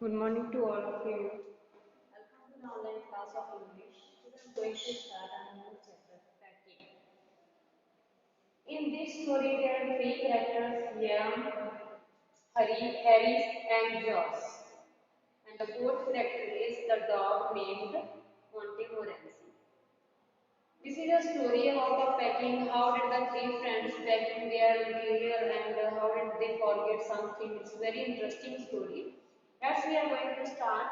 Good morning to all of you. Welcome to the online class of English. Today I'm going to start a new chapter, packing. In this story, there are three characters, Yam, Harry, and Joss. And the fourth character is the dog named Montmorency. This is a story about the packing. How did the three friends pack in their material and how did they forget something? It's a very interesting story. As we are going to start,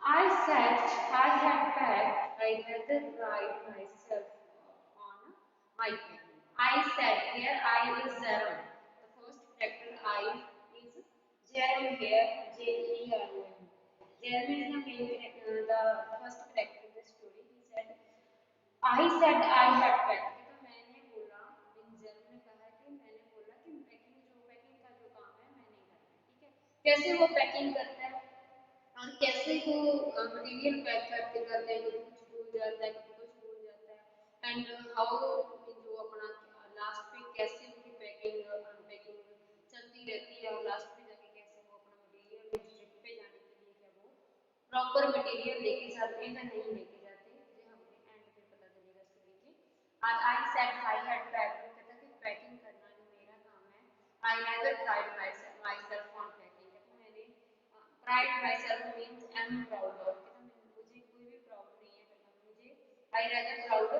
I said I had packed, I hadn't tried myself on my pen. I said here I is Zerum. The first character I is Jerem here, Jerum. Jerem is the main character, the first character in the story. He said I had packed. तो मैंने बोला इन जेरम ने कहा कि मैंने बोला कि packing का जो काम है मैंने करना है ठीक है कैसे वो पैकिंग करता है और कैसे वो मटेरियल पैक करते करते हैं कभी कुछ भूल जाता है कभी कुछ भूल जाता है एंड हाउ जो अपना लास्ट पे कैसे उनकी पैकिंग चलती रहती है और लास्ट पे जाके कैसे वो अपना मटेरियल ट्रिप पे जाने के लिए क्या वो प्रॉपर मटेरियल लेके जाते हैं या नहीं लेके जाते ये हमें एंड पे पता चलेगा स्टोरी के I said I had packed वो कहता कि पैकिंग करना जो मेरा काम है I never tried my self on packing कहता मैंने pride my self means I am proud of कहता मुझे कोई भी प्राउड नहीं है कहता मुझे आई rather proud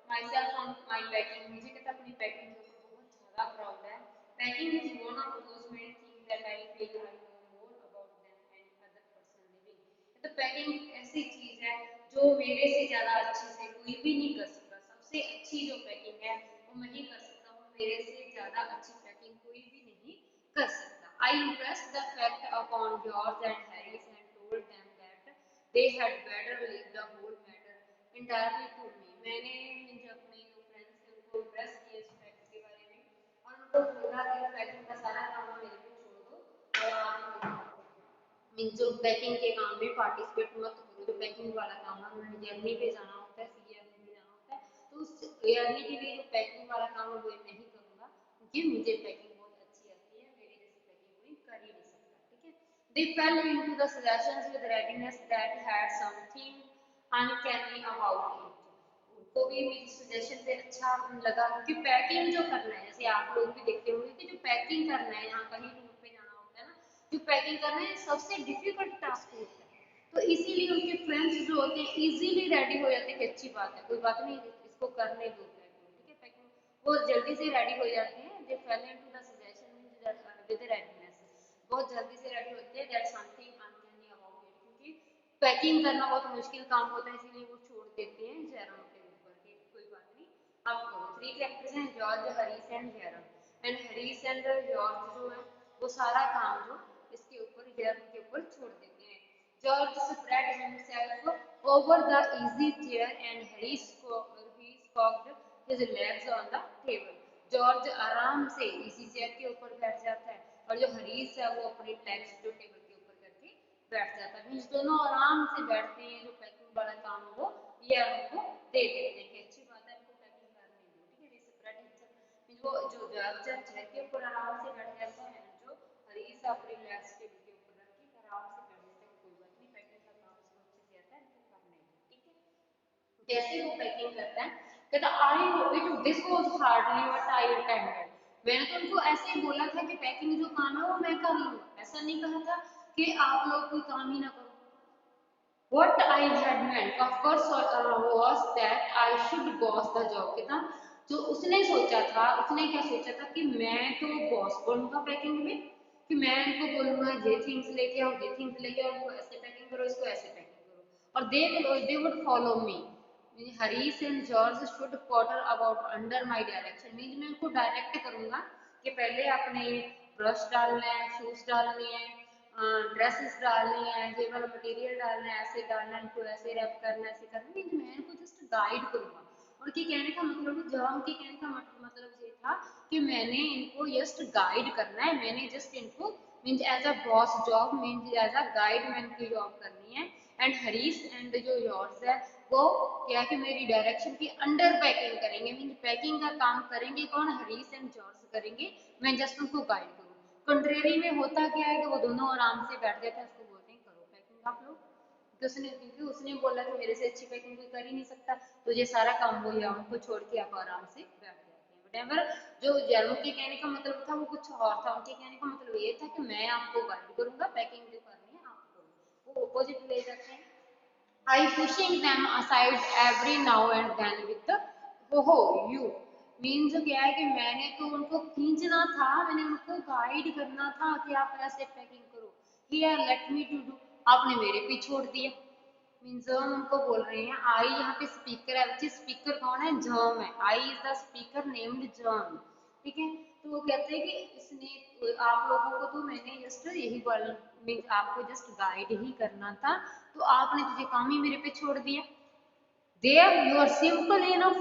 my self on my packing मुझे कहता अपनी पैकिंग के ऊपर बहुत ज़्यादा प्राउड है packing is one of those many thing that I feel I know more about them any other person living तो पैकिंग ऐसी चीज़ है जो मेरे से ज़्यादा अच्छे से कोई भी नहीं कर सकता सबसे अच्छी जो पैकिंग है वो मैं ही कर सकता हूँ मेरे से ज़्यादा अच्छी पैकिंग कोई भी नहीं कर सकता I impressed the fact upon George and Harris and told them that they had better leave the whole matter entirely to me. मैंने जो अपने जो फ्रेंड्स थे उनको इम्प्रेस किया इस फैक्ट के बारे में और उनको बोला कि पैकिंग का सारा काम मेरे पे छोड़ दो और आप मीन जो पैकिंग के काम में पार्टिसिपेट मत करो जो पैकिंग वाला काम है उन्होंने जर्नी पे जाना होता है सीएम में जाना होता है तो उस जर्नी के लिए जो पैकिंग वाला काम है वो मैं नहीं करूँगा क्योंकि मुझे पैकिंग बहुत अच्छी आती है मेरी जैसी पैकिंग कोई कर ही नहीं सकता ठीक है they fell into the suggestions with readiness that had something uncanny about it उनको भी मेरी सजेशन से अच्छा लगा क्योंकि पैकिंग जो करना है जैसे आप लोग भी देखते होंगे कि जो पैकिंग करना है यहाँ कहीं टूर पे जाना होता है ना जो पैकिंग करना है सबसे डिफिकल्ट टास्क होता है तो इसीलिए उनके फ्रेंड्स जो होते हैं इजीली रेडी हो जाते हैं कि अच्छी बात है कोई बात नहीं इसको करने दो पैकिंग ठीक है पैकिंग वो जल्दी से रेडी हो जाते हैं they fell into the suggestion with readiness बहुत जल्दी से रेडी होते हैं that something uncanny about it क्योंकि पैकिंग करना बहुत मुश्किल काम होता है इसीलिए वो छोड़ देते हैं जेरम के ऊपर कि कोई बात नहीं आप करो थ्री कैरेक्टर्स हैं George Harris and Jerome and Harris and George जो है वो सारा काम जो इसके ऊपर जेरम के ऊपर छोड़ देते हैं George spread himself over the easy chair and he cocked his legs on the table George आराम से इसी चेयर के ऊपर बैठ जाता है और जो हरीस है वो अपने लेग्स जो टेबल के ऊपर करके बैठ जाता है मीन्स दोनों आराम से बैठते हैं जो पैकिंग वाला काम है वो ये उनको दे देते हैं कि अच्छी बात है इनको पैकिंग करने दो ठीक है जैसे ब्रेड मीन्स वो जो जॉर्ज चेयर के ऊपर आराम से बैठ जाता है जो हरीस अपने लेग्स टेबल के ऊपर रख के आराम से बैठ जाता है कोई बात नहीं पैकिंग का काम इसको अच्छे से आता है इनको करने दो ठीक है जैसे वो पैकिंग करता है कहता I know it this was hardly what I intended मैंने तो उनको ऐसे ही बोला था कि पैकिंग जो काम है वो मैं कर लूंगा ऐसा नहीं कहा था कि आप लोग कोई काम ही ना करो what I had meant of course was that I should boss the job कहता जो उसने सोचा था उसने क्या सोचा था कि मैं तो बॉस बनूंगा पैकिंग में कि मैं इनको बोलूंगा ये थिंग्स लेके आओ ये थिंग्स लेके आओ इनको ऐसे पैकिंग करो इसको ऐसे पैकिंग करो और they would follow me Harish and George should Potter about under my direction means मैं उनको डायरेक्ट करूंगा कि पहले अपने ब्रश डालना है शूज डालने हैं ड्रेसेस डालनी है ये वाला मटेरियल डालना है ऐसे डालना है इनको ऐसे रैप करना है ऐसे करना है मैं इनको जस्ट गाइड करूंगा उनके कहने का मतलब जवाब के कहने का मतलब ये था कि मैंने इनको जस्ट गाइड करना है मैंने जस्ट इनको means as a boss job means as a guide man की जॉब करनी है एंड हरीश एंड जो योर्स है वो क्या कि मेरी डायरेक्शन की अंडर पैकिंग करेंगे मीन्स पैकिंग का काम करेंगे कौन हरीश एंड जॉर्ज करेंगे मैं जस्ट उनको गाइड करूँ कंट्रेरी में होता क्या है कि वो दोनों आराम से बैठ जाते हैं, उसको बोलते हैं करो पैकिंग आप लोग, क्योंकि उसने बोला कि मेरे से अच्छी पैकिंग कोई कर ही नहीं सकता, तो ये सारा काम वो या उनको छोड़ के आप आराम से बैठ जाते हैं। वटेवर जो जर्मो के कहने का मतलब था वो कुछ और था, उनके कहने का मतलब ये था कि मैं आपको गाइड करूंगा, पैकिंग जो करनी है आप करो, वो अपोजिट ले जाते हैं। I pushing them aside every now and then with the हो you मीन्स क्या है कि मैंने तो उनको खींचना था, मैंने उनको गाइड करना था कि आप ऐसे पैकिंग करो, here let me to do, आपने मेरे पे छोड़ दिया। मीन्स हम उनको बोल रहे हैं आई, यहाँ पे स्पीकर है, which स्पीकर कौन है, जर्म है, I is the speaker named Jerome, ठीक है। तो वो कहते हैं कि इसने आप लोगों को तो मैंने जस्ट यही बोल मीन्स आपको जस्ट गाइड ही करना था, तो आपने तुझे काम ही मेरे पे छोड़ दिया। There you are simple enough,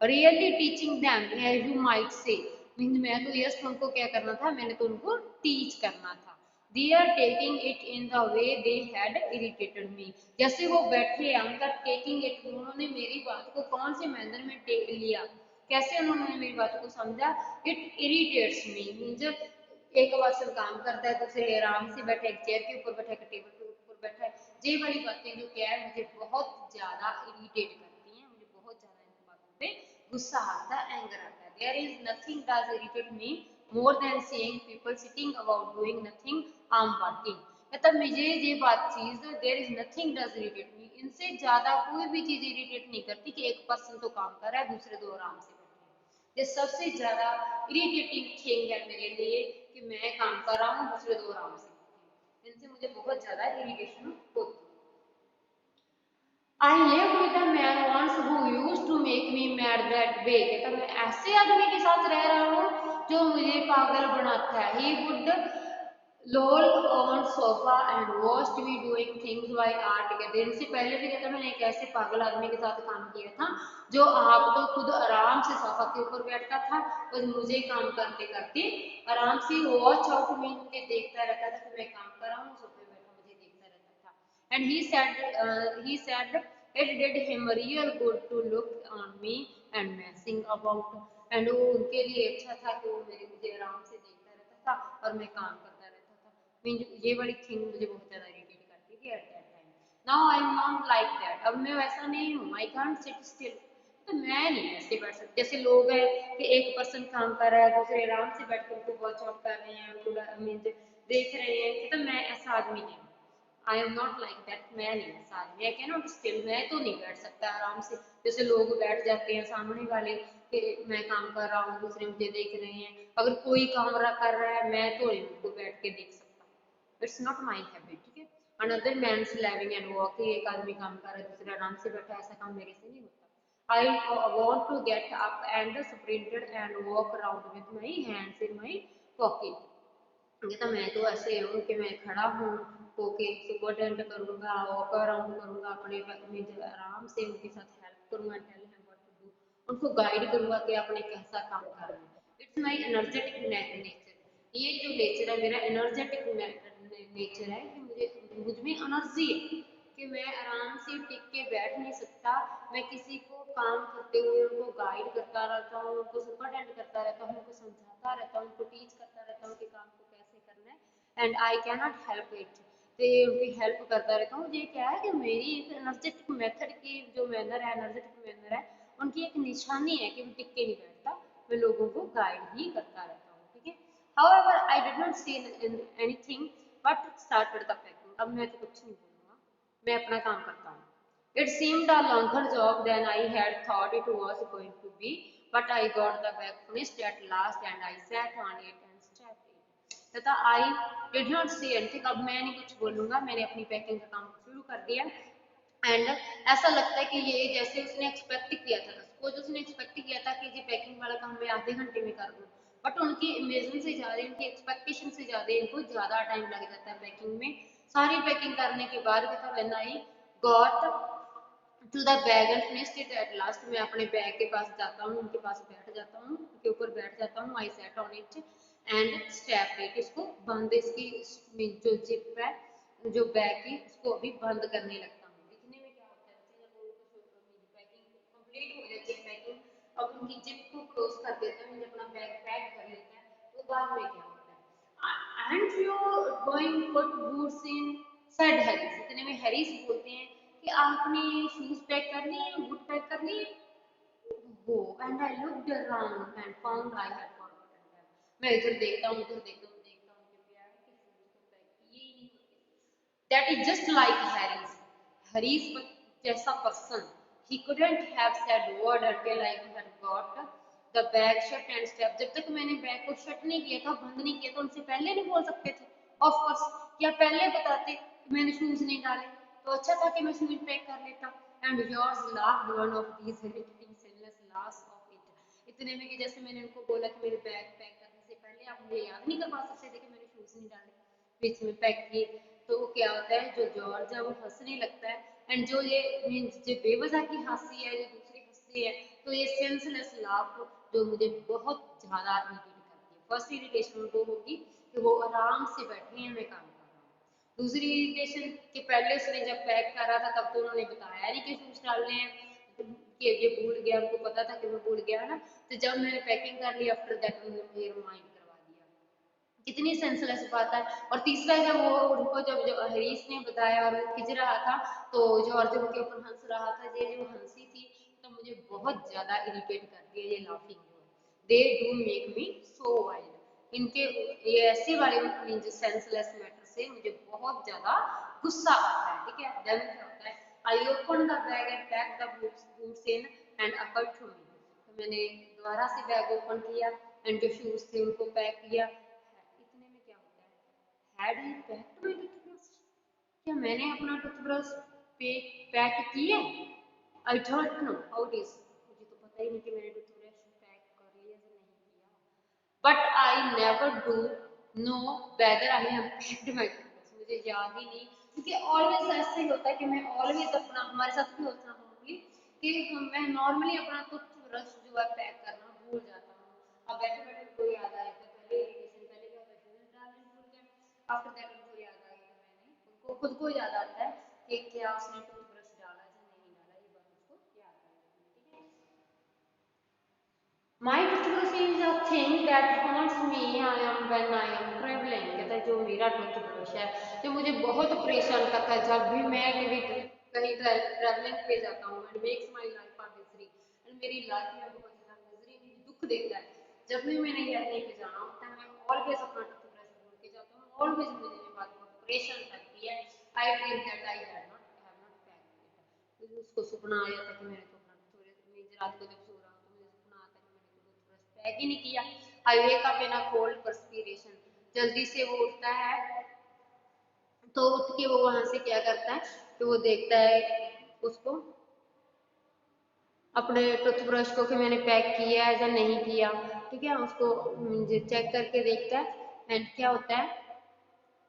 really teaching them as you might say, means मैं तो जस्ट उनको क्या करना था, मैंने तो उनको टीच करना था। They are taking it in the way they had irritated me, जैसे वो बैठे अंदर taking it, उन्होंने मेरी बात को कौन से मैनर में लिया, कैसे उन्होंने मेरी बात को समझा। It irritates me मीन्स एक पर्सन काम करता है, दूसरे आराम से बैठे, एक चेयर के ऊपर बैठा है, टेबल के ऊपर बैठा है, ये वाली बातें जो क्या है मुझे बहुत ज्यादा इरिटेट करती हैं, मुझे बहुत ज्यादा इन बातों पे गुस्सा आता है, एंगर आता है। There is nothing does irritate me more than seeing people sitting about doing nothing I am working, मतलब मुझे ये बात चीज there is nothing does irritate me, इनसे ज्यादा कोई भी चीज इरिटेट नहीं करती कि एक पर्सन तो काम कर रहा है, दूसरे दो आराम से बैठे हैं। ये सबसे ज्यादा इरिटेटिंग थिंग है मेरे लिए कि मैं काम कर रहा हूँ, दूसरे दो आराम से बैठे हैं, इनसे मुझे बहुत ज्यादा इरिटेशन होती है। I lived with a man once who used to make me mad that way, कहता मैं ऐसे आदमी के साथ रह रहा हूँ जो मुझे पागल बनाता है। He would loll on sofa and watched me doing things by art together, इनसे पहले भी कहता मैंने एक ऐसे पागल आदमी के साथ काम किया था जो आप तो खुद आराम से सोफा के ऊपर बैठता था और मुझे काम करते करते आराम से वॉच आउट मी, मुझे देखता रहता था कि मैं काम कर रहा हूँ, सोफे बैठा मुझे देखता रहता था। And he said it did him real good to look on me and messing about, and वो उनके लिए अच्छा था कि वो मेरे मुझे आराम से देखता रहता था और मैं काम करता रहता था। मीन ये बड़ी थिंग मुझे बहुत ज्यादा इरिटेट करती थी at that time. Now I am not like that, अब मैं वैसा नहीं हूँ, आई कांट सिट स्टिल, तो मैं नहीं ऐसे बैठ सकती जैसे लोग हैं कि एक पर्सन काम कर रहा है, दूसरे आराम से बैठ कर उनको वॉच आउट कर रहे हैं, उनको मीन देख रहे हैं, कि तो मैं ऐसा आदमी नहीं हूँ। I am not like that, मैं नहीं ऐसा आदमी, आई कैन नॉट स्टिल, मैं तो नहीं बैठ सकता आराम से जैसे लोग बैठ जाते हैं सामने वाले कि मैं काम कर रहा हूँ दूसरे मुझे देख रहे हैं, अगर कोई काम कर रहा है मैं तो नहीं उनको बैठ के देख सकता, इट्स नॉट माई हैबिट, ठीक है। Another man living and walking, एक आदमी काम कर रहा है दूसरा आराम से बैठा है, ऐसा काम मेरे से नहीं होता। I want to get up and sprinted and walk around with my hands in my pocket, ये तो मैं तो ऐसे हूँ कि मैं खड़ा हूँ होके सुबह अटेंड करूँगा, वॉक अराउंड करूँगा, अपने में आराम से उनके साथ हेल्प करूँगा, tell him what to do, उनको गाइड करूँगा कि आपने कैसा काम करना है। इट्स माय एनर्जेटिक नेचर, ये जो नेचर है मेरा एनर्जेटिक नेचर है कि मुझे मुझ में एनर्जी है कि मैं आराम से टिक के बैठ नहीं सकता, मैं किसी को काम करते हुए उनको गाइड करता रहता हूँ, उनको सुपरटेंड करता रहता हूँ, उनको समझाता रहता हूँ, उनको टीच करता रहता हूँ कि काम को कैसे करना है, and I can not help it, तो उनकी हेल्प करता रहता हूँ। ये क्या है कि मेरी एक एनर्जेटिक मेथड की जो मैनर है, एनर्जेटिक मैनर है, उनकी एक निशानी है कि मैं टिक के नहीं बैठता, मैं लोगों को गाइड ही करता रहता हूँ, ठीक है। However, I did not say anything but started the packing, अब मैं तो कुछ नहीं बोलूँगा, मैं अपना काम करता हूँ। It seemed a longer job than I had thought it was going to be, but I got the bag finished at last and I sat on it and strapped it. तथा I did not say anything, अब मैं नहीं कुछ बोलूँगा, मैंने अपनी packing का काम शुरू कर दिया। एंड ऐसा लगता है कि ये जैसे उसने एक्सपेक्ट किया था, सपोज उसने एक्सपेक्ट किया था कि ये पैकिंग वाला काम मैं आधे घंटे में कर दूँ, बट उनकी इमेजिन से ज़्यादा, इनकी एक्सपेक्टेशन से ज़्यादा इनको ज़्यादा टाइम लग जाता है पैकिंग में। सारी पैकिंग करने के बाद कहता when I got to the bag and finished it at last, मैं अपने बैग के पास जाता हूँ, उनके पास बैठ जाता हूँ, उनके ऊपर बैठ जाता हूँ, I sit on it and strap it, इसको बंद, इसकी जो जिप है जो बैग की उसको अभी बंद करने लगता हूँ। दिखने में क्या होता है जब पैकिंग कंप्लीट हो जाती है पैकिंग, अब उनकी जिप को क्लोज कर देता है, मुझे अपना बैग पैक कर लेता है, तो बाद में क्या होता है aren't you going put boots in, said Harris. इतने में हैरिस बोलते हैं कि आपने शूज पैक कर लिए, बूट पैक कर लिए? वो and I looked around and found I had forgotten them. मैं इधर देखता हूँ, उधर देखता हूँ, कि यार कि शूज तो पैक किए ही नहीं होते। That is just like Harry's. Harry's जैसा person. He couldn't have said word until I had got the bag shut and stepped. जब तक मैंने बैग को शट नहीं किया था, बंद नहीं किया था, उनसे पहले नहीं बोल सकते थे। Of course, क्या पहले बताते कि मैंने शूज नहीं डाले, तो अच्छा था कि मैं शूज पैक कर लेता। And yours laughed one of these irritating senseless laughs of it. इतने में कि जैसे मैंने उनको बोला कि मेरे बैग पैक करने से पहले आप मुझे याद नहीं करवा सकते थे कि मैंने शूज नहीं डाले, बीच में पैक किए। तो वो क्या होता है, जो जॉर्ज है वो हंसने लगता है, एंड जो ये मीन्स जो बेवजह की हंसी है, जो दूसरी हंसी है, तो ये सेंसलेस लाफ जो मुझे बहुत ज़्यादा इरिटेट करती है। फर्स्ट इरिटेशन उनको होगी कि वो आराम से बैठे हैं, मैं काम कर रहा हूँ। दूसरी इरिटेशन कि पहले उसने जब पैक करा था तब तो उन्होंने बताया नहीं कि शूज डालने हैं, कि ये भूल गया, उनको पता था कि मैं भूल गया ना, तो जब मैंने पैकिंग कर ली आफ्टर दैट उन्होंने रिमाइंड करवा दिया। कितनी सेंसलेस बात है। और तीसरा जब वो उनको जब जो हरीश ने बताया और वो खिंच रहा था, तो जॉर्ज उनके ऊपर हंस रहा था, ये जो हंसी थी तो मुझे बहुत ज्यादा इरिटेट करती है ये लाफिंग जो है। They do make me so wild. इनके ये ऐसे वाले मीन सेंसलेस मैटर से मुझे बहुत ज्यादा गुस्सा आता है। ठीक है, देन क्या होता है, I open the bag and pack the boots in and occurred to me. तो मैंने दोबारा से बैग ओपन किया एंड जो शूज थे उनको पैक किया। इतने में क्या होता है, had I packed my toothbrush? क्या मैंने अपना टूथब्रश पैक किया? I don't know how it is. मुझे तो पता ही नहीं कि मैंने टूथब्रश पैक कर लिया या नहीं किया। But I never do know whether I have packed my toothbrush. मुझे याद ही नहीं, क्योंकि ऑलवेज ऐसे ही होता है कि मैं ऑलवेज अपना, हमारे साथ भी होता है मामूली कि मैं नॉर्मली अपना टूथब्रश जो है पैक करना भूल जाता हूँ। अब बैठे बैठे कोई याद आया तो पहले इरिटेशन, पहले क्या होता है शूज डालने भूल गए, आफ्टर दैट उनको याद आई तो मैंने, उनको खुद को याद आता है कि क्या उसने टूथब्रश डाला या नहीं डाला, ये बात उसको याद आ जाती है। ठीक है, My toothbrush is a thing that haunts me I am when I am traveling। कहता है जो मेरा टूथब्रश है जो मुझे बहुत परेशान करता है जब भी मैं कहीं ट्रैवलिंग पे जाता हूँ, and makes my life a misery. And मेरी लाइफ में बहुत ज़्यादा मिजरी में दुख देता है। जब भी मैंने एयरलाइन पे जाना होता है मैं ऑलवेज अपना टूथब्रश भूल के जाता हूँ। ऑलवेज मुझे ये बात बहुत परेशान करती है। आई dream that I have not packed it. उसको सपना आ जाता कि मैंने तो अपना टूथब्रश रात को जब सो रहा हूँ तो मुझे सपना आता है कि मैंने टूथब्रश पैक ही नहीं किया। I wake up in a cold perspiration. जल्दी से वो उठता है, तो उठ के वो वहां से क्या करता है कि वो देखता है उसको, अपने टूथब्रश को कि मैंने पैक किया है या नहीं किया। ठीक है, उसको चेक करके देखता है, एंड क्या होता है,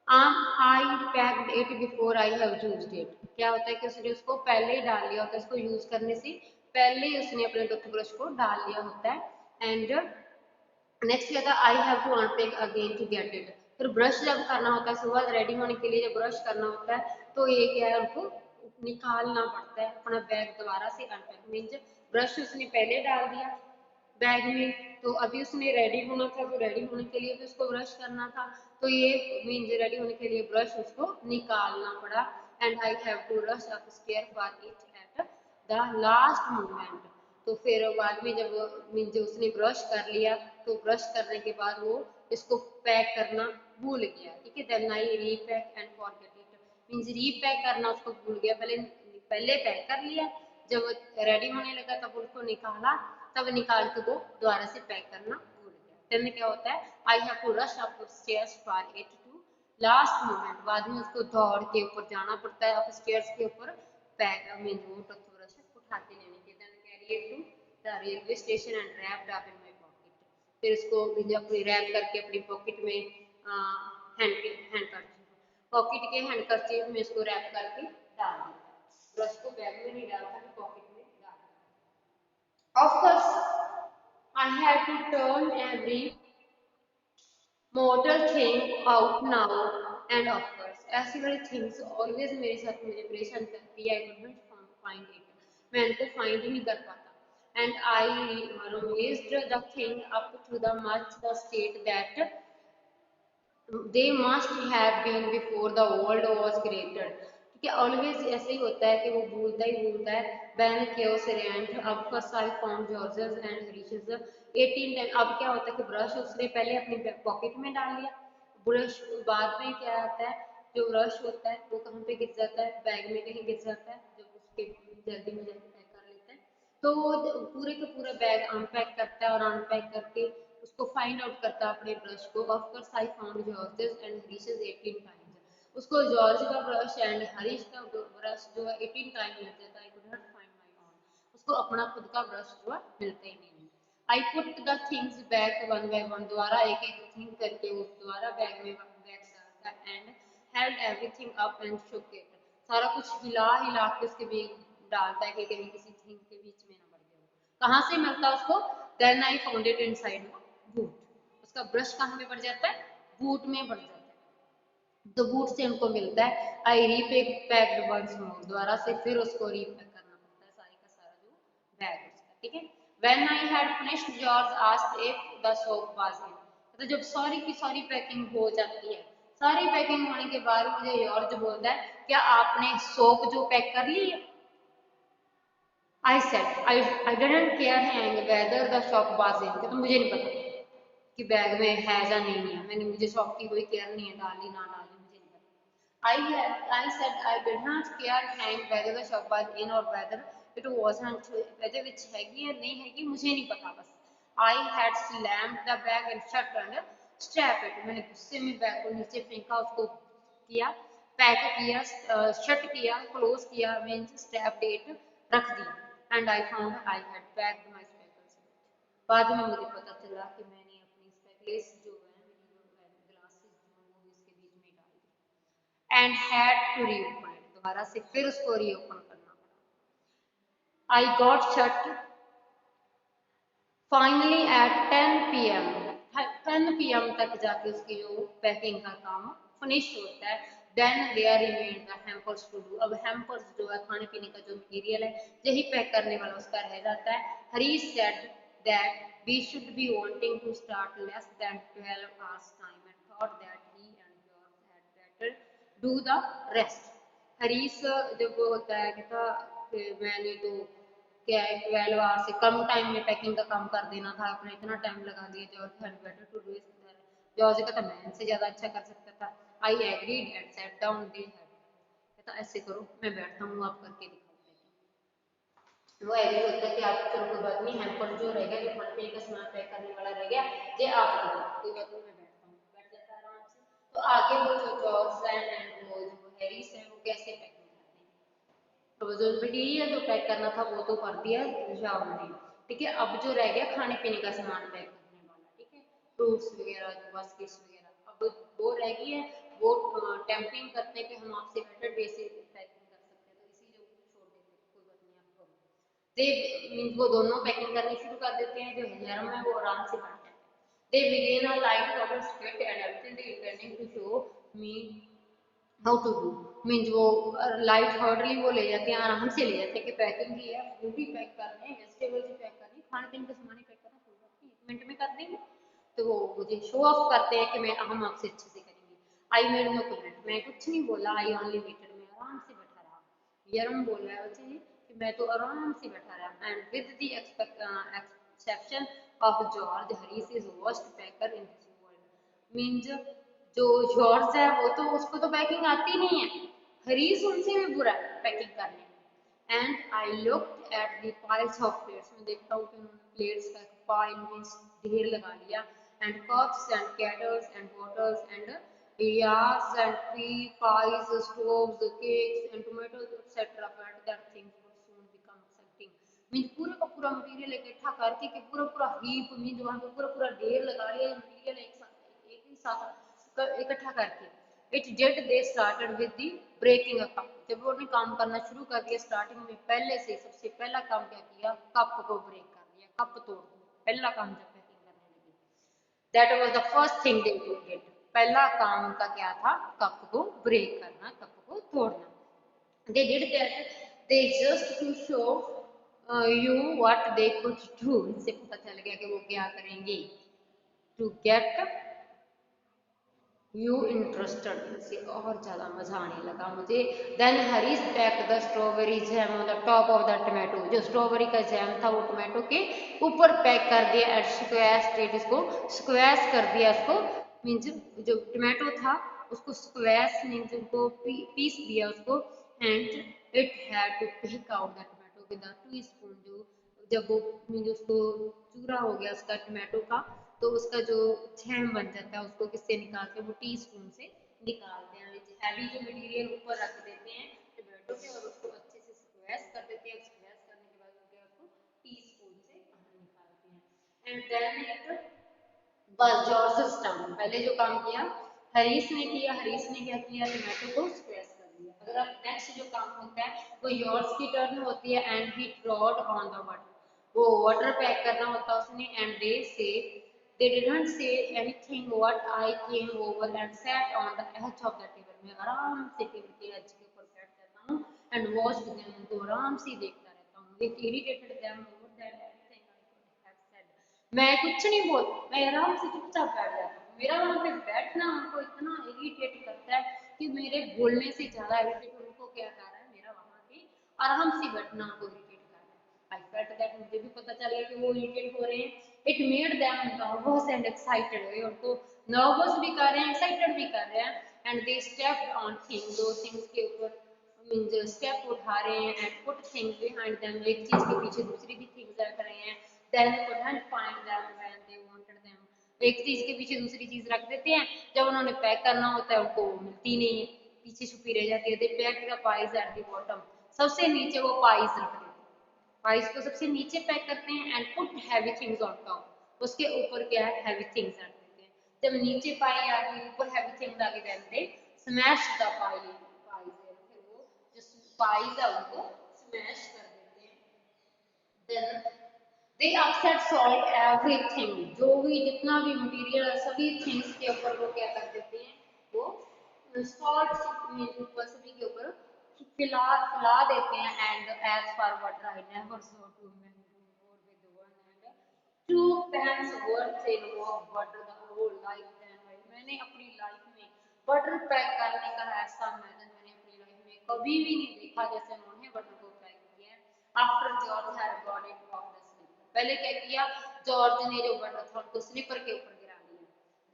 I packed it before I have used it. क्या होता है कि उसने उसको पहले ही डाल लिया होता है, उसको यूज करने से पहले ही उसने अपने टूथब्रश को डाल लिया होता है। एंड नेक्स्ट क्या था, I have to unpack again to get it. फिर ब्रश जब करना होता है, सुबह रेडी होने के लिए जब ब्रश करना होता है तो ये क्या है, उनको निकालना पड़ता है अपना बैग दोबारा से अनपैक। मीन्स ब्रश उसने पहले डाल दिया बैग में, तो अभी उसने रेडी होना था, तो रेडी होने के लिए भी उसको ब्रश करना था, तो ये मीन्स रेडी होने के लिए ब्रश उसको निकालना पड़ा। And I have to rush up stair for it at the last moment. तो फिर बाद में जब मीन्स उसने ब्रश कर लिया, तो ब्रश करने के बाद वो इसको पैक करना भूल गया। ठीक है, then I repack and forget it. Means repack करना उसको भूल गया, पहले पहले पैक कर लिया, जब रेडी होने लगा तब उसको निकाला, तब निकाल के वो दोबारा से पैक करना भूल गया। देन क्या होता है, I have to rush up stairs for it to last moment. बाद में उसको दौड़ के ऊपर जाना पड़ता है अप स्टेयर्स के ऊपर पैक मीन वो टूथब्रश उठा के लेने के। Then carry it to the railway station and wrapped up in my pocket. फिर इसको अपनी रैप करके अपनी पॉकेट में हैंड कर पॉकेट के हैंड करचीफ में इसको रैप करके डाल दिया। ब्रश को बैग में नहीं डालता, पॉकेट में डाल दिया। Of course I had to turn every mortal thing out now and of course ऐसी वाली things always मेरे साथ मुझे परेशान करती है। I couldn't find it, मैं इनको find ही नहीं कर पाता। And I raised the thing up to the much the state that they must have been before the world was created. ठीक है, ऑलवेज ऐसे ही होता है कि वो भूलता है। व्हेन chaos reigned, अब first I found George's and riches 18 time. अब क्या होता है कि ब्रश उसने पहले अपनी पॉकेट में डाल लिया, ब्रश बाद में क्या आता है, जो ब्रश होता है वो कहाँ पे गिर जाता है, बैग में कहीं गिर जाता है, जब उसके जल्दी में जाके पैक कर लेते हैं तो वो पूरे का पूरा बैग अनपैक करता है और अनपैक करके उसको फाइंड आउट करता है अपने ब्रश को। Of course I found George's and Harrises 18 times. उसको जॉर्ज का ब्रश एंड हरीश का ब्रश जो है 18 टाइम मिल जाता है। I could not find my own. उसको अपना खुद का ब्रश जो है मिलता ही नहीं है। I put the things back one by one. दोबारा एक एक थिंग करके वो दोबारा बैग में बैग डालता है and held everything up and shook it. सारा कुछ हिला हिला के उसके बीच डालता है कि कहीं किसी थिंग के बीच में ना पड़ गया। कहाँ से मिलता है उसको? Then I found it inside boot. उसका ब्रश कहाँ में पड़ जाता है? बूट में पड़ जाता है। तो बूट से हमको मिलता है। आई रीपैक पैक्ड वंस मोर। दोबारा से फिर उसको रीपैक करना पड़ता है सारी का सारा जो बैग उसका। ठीक है, when I had finished George asked if the soap was in. तो जब सारी की सारी पैकिंग हो जाती है, सारी पैकिंग होने के बाद मुझे जॉर्ज बोलता है क्या आपने सोप जो पैक कर ली है? I said I didn't care hang whether the shop was in. तो मुझे नहीं पता कि बैग में है या नहीं है, मैंने मुझे शॉप की कोई केयर नहीं है, डाली ना डाली मुझे नहीं पता। I said I did not care hang whether the shop was in or whether it wasn't, whether which हैगी या नहीं हैगी मुझे नहीं पता बस। I had slammed the bag and shut and strapped it। मैंने गुस्से में बैग को नीचे फेंका, उसको किया, पैक किया, शट किया, क्लोज किया, मीन्स स्ट्रैप डेट रख दिया। And I found I had packed my speckles. बाद में मुझे पता चला कि मैंने अपनी स्पेकलेस जो है मेरी जो ग्लासेस जो वो इसके बीच में डाल दी and had to reopen it. दोबारा से फिर उसको रीओपन करना पड़ा। I got shut finally at 10 PM. 10 PM तक जाके उसकी जो पैकिंग का काम फिनिश होता है। Then there remain the hampers to do. अब हैम्पर्स जो है खाने पीने का जो मटेरियल है यही पैक करने वाला उसका रह जाता है। Harish said that we should be wanting to start less than 12 hours time and thought that he and George had better do the rest. Harish जब वो होता है कहता मैंने तो क्या है 12 आवर से कम टाइम में पैकिंग का काम कर देना था, आपने इतना टाइम लगा दिया। George had better to do it. George कहता मैं इनसे ज्यादा अच्छा कर सकता था। I agreed and set down they had. कहता ऐसे करो मैं बैठता हूँ आप करके दिखाओ। वो एग्री होता है कि आप चलो कोई बात नहीं, हेल्पर जो रह गया जो खाने पीने का सामान पैक करने वाला रह गया ये आप करो, कोई बात नहीं मैं बैठता हूँ। बैठ जाता है आराम से। तो आगे वो जो जॉर्ज एंड वो जो हैरिस है वो कैसे पैकिंग करते हैं। तो जो मटीरियल जो पैक करना था वो तो कर दिया जाओ ने। ठीक है, अब जो रह गया खाने पीने का सामान पैक करने वाला। ठीक है, फ्रूट्स वगैरह जो बास्केट्स वगैरह अब वो रह गई है। वो टेम्परिंग करते हैं कि हम आपसे बेटर वे से पैकिंग कर सकते हैं, तो इसी जो छोड़ देते हैं कोई बात नहीं आप करो। दे मीन्स वो दोनों पैकिंग करनी शुरू कर देते हैं। जो हजरम है वो आराम से बैठ जाते हैं। They begin a light water split and everything intending to show me how to do. Means वो लाइट हार्डली वो ले जाते हैं, आराम से ले जाते हैं कि पैकिंग की है, फ्रूट भी पैक करने हैं, वेजिटेबल्स भी पैक करनी है, खाने पीने का सामान ही पैक करना, कोई बात नहीं 1 मिनट में कर देंगे। तो वो मुझे शो ऑफ करते हैं कि मैं हम आपसे अच्छे से करेंगे। I made no comment. मैं कुछ नहीं बोला। I only waited. मैं आराम से बैठा रहा। यरम बोल रहा है बच्चे जी कि मैं तो आराम से बैठा रहा। And with the exception of George Harris is worst packer in this world. Means जो जॉर्ज है वो तो उसको तो पैकिंग आती नहीं है, हरीस उनसे भी बुरा है पैकिंग करने में। And I looked at the piles of plates. मैं देखता हूँ कि उन्होंने प्लेट्स का पाइल में ढेर लगा लिया। And cups and kettles and bottles and jars and tea, pies, stoves, cakes and tomatoes etc. Felt that things would soon become exciting। Mean पूरे का पूरा मटेरियल इकट्ठा करके कि पूरा पूरा हीप मीन वहाँ पे पूरा पूरा ढेर लगा लिया मटेरियल एक ही साथ इकट्ठा करके। It did they started with the breaking a cup. जब उन्होंने काम करना शुरू कर दिया स्टार्टिंग में पहले से सबसे पहला काम क्या किया, कप को ब्रेक कर दिया, कप तोड़ दिया। पहला काम जब पैकिंग करने लगी that was the first thing they did. पहला काम उनका क्या था, कप को ब्रेक करना, कप को तोड़ना। They did that they just to show you what they could do. इससे पता चल गया कि वो क्या करेंगे। टू गेट यू इंटरेस्टेड से और ज्यादा मजा आने लगा मुझे। Then Harish pack the strawberry jam on the top of the tomato, जो स्ट्रॉबेरी का जैम था वो टोमेटो के ऊपर पैक कर दिया एंड स्क्वैश इसको स्क्वैश कर दिया उसको, मीन्स जो टोमेटो था उसको स्क्वैश मीन्स उनको पीस दिया उसको। And it had to pick out the tomato with a teaspoon, जो जब वो मीन्स उसको चूरा हो गया उसका टोमेटो का, तो उसका जो जैम बन जाता है उसको किससे निकालते हैं, वो टी स्पून से निकालते हैं। हैवी जो मटेरियल ऊपर रख देते हैं टोमेटो के और उसको अच्छे से स्क्वैश कर देते हैं। स्क्वैश करने के बाद उसको टी स्पून से बाहर निकालते हैं। एंड देन इट बस जॉर्ज सिस्टम, पहले जो काम किया हरीश ने किया, हरीश ने क्या किया, टोमेटो को स्क्वैश कर दिया। अगर अब नेक्स्ट जो काम होता है वो योर्स की टर्न होती है and he trod on the water, वो वाटर पैक करना होता है उसने। And they didn't say anything what I came over and sat on the edge of the table, मैं आराम से टेबल के एज के ऊपर बैठ जाता हूँ एंड वॉच देम, उनको आराम से देखता रहता हूँ। It irritated them more than anything I could have said, मैं कुछ नहीं बोल, मैं आराम से चुपचाप बैठ जाता हूँ। मेरा वहां पे बैठना उनको इतना इरिटेट करता है कि मेरे बोलने से ज्यादा इरिटेट उनको क्या कर रहा है, मेरा वहां पे आराम से बैठना उनको इरिटेट कर रहा है। आई फेल्ट दैट, मुझे भी पता चल गया कि वो इरिटेट हो रहे हैं। It made them nervous and excited, उनको नर्वस भी कर रहे हैं, एक्साइटेड भी कर रहे हैं। And they stepped on thing, दो थिंग्स के ऊपर मीन्स स्टेप उठा रहे हैं and put things behind them, एक चीज के पीछे दूसरी भी थिंग्स रख रहे हैं। Then they couldn't find them when they wanted them, एक चीज के पीछे दूसरी चीज रख देते हैं, जब उन्होंने पैक करना होता है उनको मिलती नहीं है, पीछे छुपी रह जाती है। They pack the pies at the bottom, सबसे नीचे वो पाइज रख देते हैं, पाइज को सबसे नीचे पैक करते हैं। And put heavy things on top, उसके ऊपर क्या है, हैवी थिंग्स रख देते हैं। जब नीचे पाई आ गई ऊपर हैवी थिंग्स आ गई, then they smash the pie, pies है फिर वो जो पाइज है उनको स्मैश कर देते हैं। Then they upset salt everything, जो भी जितना भी मटेरियल है सभी थिंग्स के ऊपर वो क्या कर देते हैं, वो सॉल्ट में ऊपर सभी के ऊपर फिला फिला देते हैं। And as for water I never saw two man more with one and two pence worth in water the whole life and मैंने अपनी लाइफ में बटर पैक करने का ऐसा मेथड मैंने अपनी लाइफ में कभी भी नहीं देखा जैसे उन्होंने बटर को पैक किया है। After George had got it off the slipper, पहले क्या किया, जॉर्ज ने जो बटर था उसको स्लीपर के ऊपर गिरा दिया।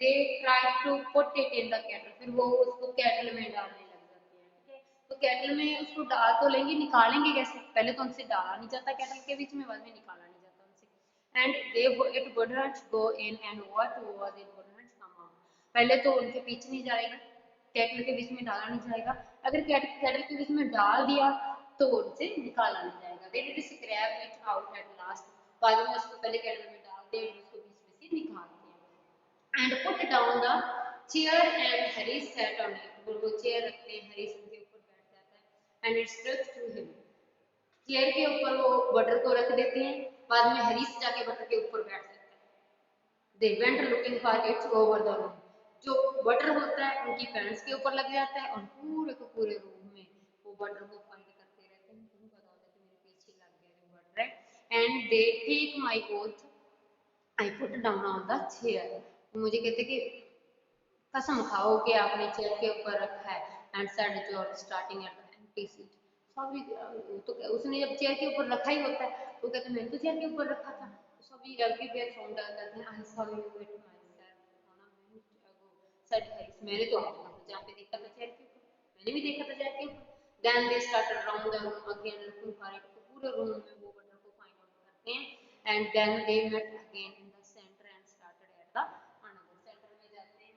They try to put it in the kettle, फिर वो उसको केटल में डालने लग जाते हैं। ठीक है, तो केटल में उसको डाल तो लेंगे, निकालेंगे कैसे, पहले तो उनसे डाला नहीं जाता केटल के बीच में, बाद में निकाला नहीं जाता उनसे। And they it wouldn't go in and what was it wouldn't come out, पहले तो उनके पीछे नहीं जाएगा, केटल के बीच में डाला नहीं जाएगा, अगर केटल के बीच में डाल दिया तो उनसे निकाला नहीं जाएगा। They did scrap it out at last, बाद में उसको पहले केटल में डालते हैं उसको बीच में से निकालते हैं। And put down the chair and Harish sat on it, वो चेयर रखते हैं, हरीश उनके ऊपर बैठ जाता है। And it's stuck to him, chair के ऊपर वो बटर को रख देते हैं, बाद में हरीश जाके बटर के ऊपर बैठ जाता है। They went looking for its over the room, जो बटर होता है उनकी पैंट्स के ऊपर लग जाता है और पूरे को पूरे रूम में वो बटर को फाइंड करते रहते हैं। तुम बताओ कि मेरे पीछे लग गया जो बटर है। And they take my oath I put down on the chair, मुझे कहते कि कसम खाओ कि आपने चेयर के ऊपर रखा है। And said George starting at the empty seat, सभी तो उसने जब चेयर के ऊपर रखा ही होता है तो कहते मैंने तो चेयर के ऊपर रखा था, तो सभी everywhere found out that I saw you it myself on a minute ago, said Harish, मैंने तो आपको जहाँ पे देखा था चेयर के ऊपर, मैंने भी देखा था चेयर के ऊपर। Then they started round the room again looking for it, तो पूरे रूम में वो बटन को फाइंड आउट करते हैं। And then they met again in the centre and started at the another, centre में जाते हैं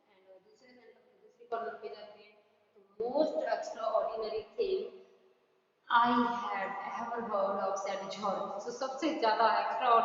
एंड दूसरे सेंटर में दूसरी कॉर्नर पे जाते हैं। तो most extra ordinary thing I had ever heard of, said George, तो सबसे ज्यादा एक्स्ट्रा